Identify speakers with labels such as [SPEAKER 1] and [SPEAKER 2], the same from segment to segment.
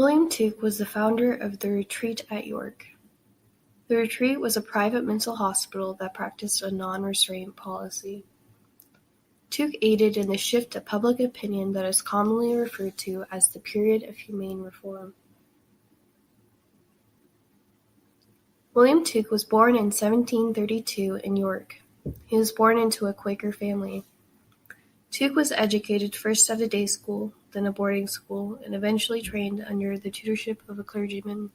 [SPEAKER 1] William Tuke was the founder of the Retreat at York. The Retreat was a private mental hospital that practiced a non-restraint policy. Tuke aided in the shift of public opinion that is commonly referred to as the period of humane reform. William Tuke was born in 1732 in York. He was born into a Quaker family. Tuke was educated first at a day school, then a boarding school, and eventually trained under the tutorship of a clergyman.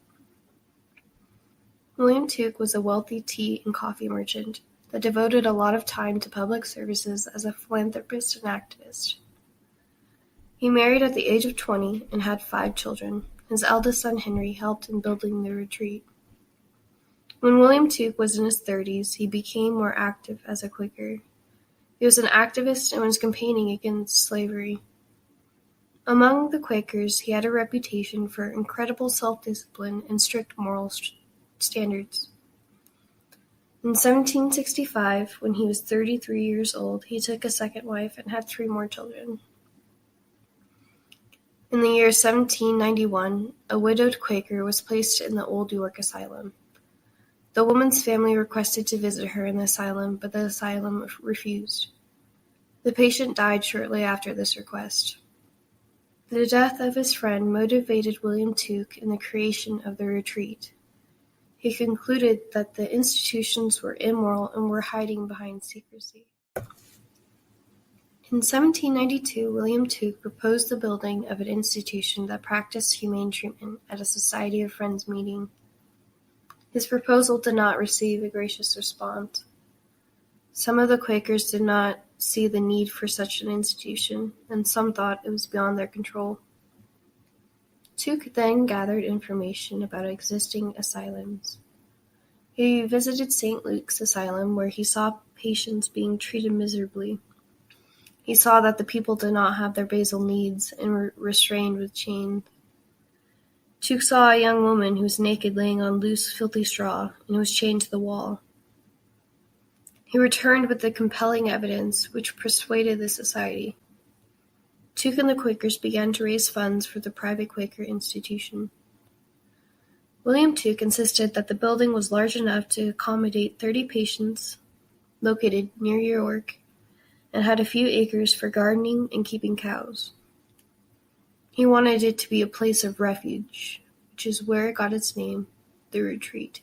[SPEAKER 1] William Tuke was a wealthy tea and coffee merchant that devoted a lot of time to public services as a philanthropist and activist. He married at the age of 20 and had 5 children. His eldest son Henry helped in building the retreat. When William Tuke was in his 30s, he became more active as a Quaker. He was an activist and was campaigning against slavery. Among the Quakers, he had a reputation for incredible self-discipline and strict moral standards. In 1765, when he was 33 years old, he took a second wife and had 3 more children. In the year 1791, a widowed Quaker was placed in the Old York Asylum. The woman's family requested to visit her in the asylum, but the asylum refused. The patient died shortly after this request. The death of his friend motivated William Tuke in the creation of the retreat. He concluded that the institutions were immoral and were hiding behind secrecy. In 1792, William Tuke proposed the building of an institution that practiced humane treatment at a Society of Friends meeting. His proposal did not receive a gracious response. Some of the Quakers did not see the need for such an institution, and some thought it was beyond their control. Tuke then gathered information about existing asylums. He visited St. Luke's Asylum, where he saw patients being treated miserably. He saw that the people did not have their basal needs and were restrained with chains. Tuke saw a young woman who was naked laying on loose, filthy straw and was chained to the wall. He returned with the compelling evidence which persuaded the society. Tuke and the Quakers began to raise funds for the private Quaker institution. William Tuke insisted that the building was large enough to accommodate 30 patients, located near York, and had a few acres for gardening and keeping cows. He wanted it to be a place of refuge, which is where it got its name, the Retreat.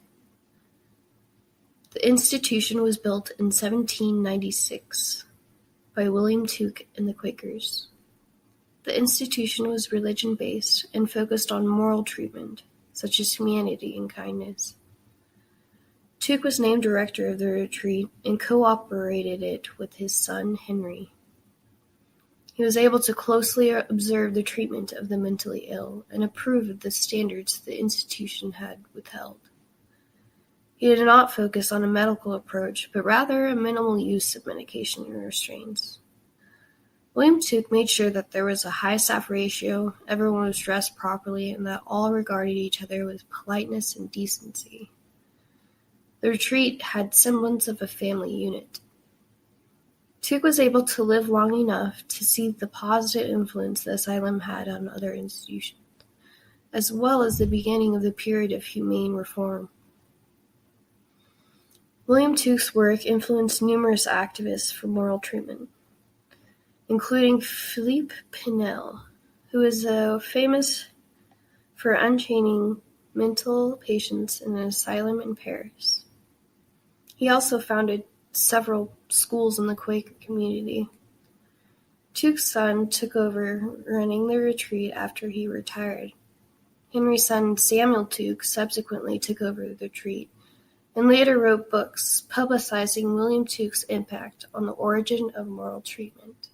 [SPEAKER 1] The institution was built in 1796 by William Tuke and the Quakers. The institution was religion-based and focused on moral treatment, such as humanity and kindness. Tuke was named director of the retreat and co-operated it with his son Henry. He was able to closely observe the treatment of the mentally ill and approve of the standards the institution had withheld. He did not focus on a medical approach, but rather a minimal use of medication and restraints. William Tuke made sure that there was a high staff ratio, everyone was dressed properly, and that all regarded each other with politeness and decency. The retreat had semblance of a family unit. Tuke was able to live long enough to see the positive influence the asylum had on other institutions, as well as the beginning of the period of humane reform. William Tuke's work influenced numerous activists for moral treatment, including Philippe Pinel, who is famous for unchaining mental patients in an asylum in Paris. He also founded several schools in the Quaker community. Tuke's son took over running the retreat after he retired. Henry's son Samuel Tuke subsequently took over the retreat and later wrote books publicizing William Tuke's impact on the origin of moral treatment.